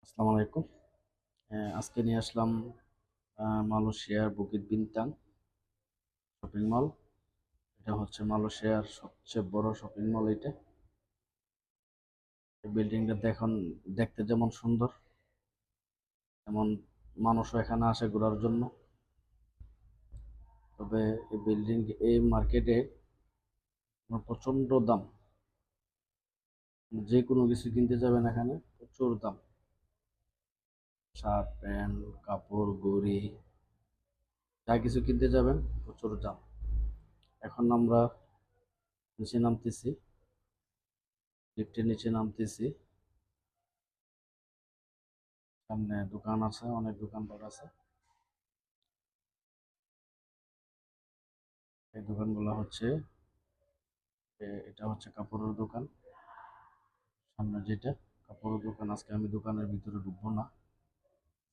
আসসালামু আলাইকুম। আজকে নিয়ে আসলাম মালয়েশিয়ার বুকিত বিন্তাং শপিং মল। এটা হচ্ছে মালয়েশিয়ার সবচেয়ে বড় শপিং মল। এটা এই বিল্ডিংটা দেখতে যেমন সুন্দর, তেমন মানুষও এখানে আসে ঘোরার জন্য। তবে এই মার্কেটে প্রচণ্ড দাম। যে কোনো কিছু কিনতে যাবেন এখানে প্রচুর দাম। শার্ট প্যান্ট কাপড় ঘড়ি যা কিছু কিনতে যাবেন প্রচুর দাম। এখন আমরা নিচে নামতেছি, লিফটের নিচে নামতেছি। সামনে দোকান আছে, অনেক দোকানপাট আছে। এই দোকানগুলো হচ্ছে এটা হচ্ছে কাপড়ের দোকান। সামনে যেটা কাপড়ের দোকান, আজকে আমি দোকানের ভিতরে ঢুকবো না,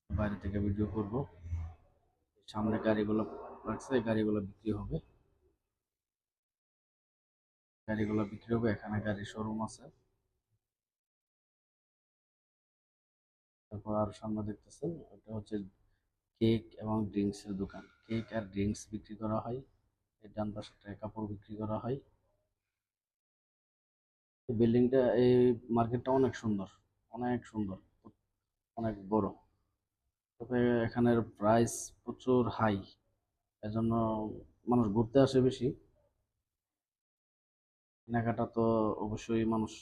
বাইরে থেকে ভিডিও করব। সামনে গাড়িগুলো রাখছে, এই গাড়িগুলো বিক্রি হবে। এখানে গাড়ির শোরুম আছে। তারপর আর সামনে দেখতেছেন এটা হচ্ছে কেক এবং ড্রিঙ্কসের দোকান। কেক আর ড্রিঙ্কস বিক্রি করা হয়। এই ডান পাশে কাপড় বিক্রি করা হয়। এই মার্কেটটা অনেক সুন্দর, অনেক সুন্দর, অনেক বড়। তবে এখানের প্রাইস প্রচুর হাই, এজন্য মানুষ ঘুরতে আসে বেশি। কেনাকাটা তো অবশ্যই মানুষ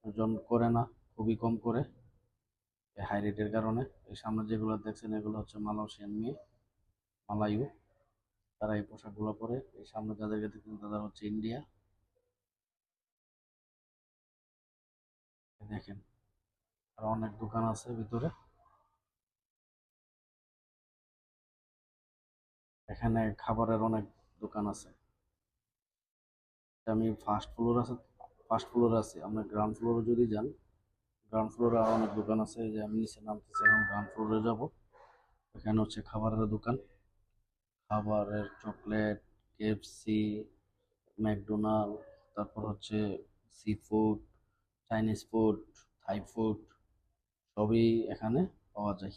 জন করে না, খুবই কম করে হাই রেটের কারণে। এই সামনে যেগুলো দেখছেন এগুলো হচ্ছে মালয়েশিয়ান মেয়ে, মালায়ু। তারা এই পোশাকগুলো পরে। এই সামনে যাদেরকে দেখছেন তারা হচ্ছে ইন্ডিয়া। দেখেন আর অনেক দোকান আছে ভিতরে। এখানে খাবারের অনেক দোকান আছে। আমি ফার্স্ট ফ্লোরে আছি। আমরা গ্রাউন্ড ফ্লোরে যদি যান, গ্রাউন্ড ফ্লোরে আরো অনেক দোকান আছে। এই যে আমি নিচে নামতেছি, এখন গ্রাউন্ড ফ্লোরে যাব। এখানে হচ্ছে খাবারের দোকান, খাবারের চকলেট, কেএফসি, ম্যাকডোনাল্ড, তারপর হচ্ছে sea food, Chinese food, Thai food, সবই এখানে পাওয়া যায়।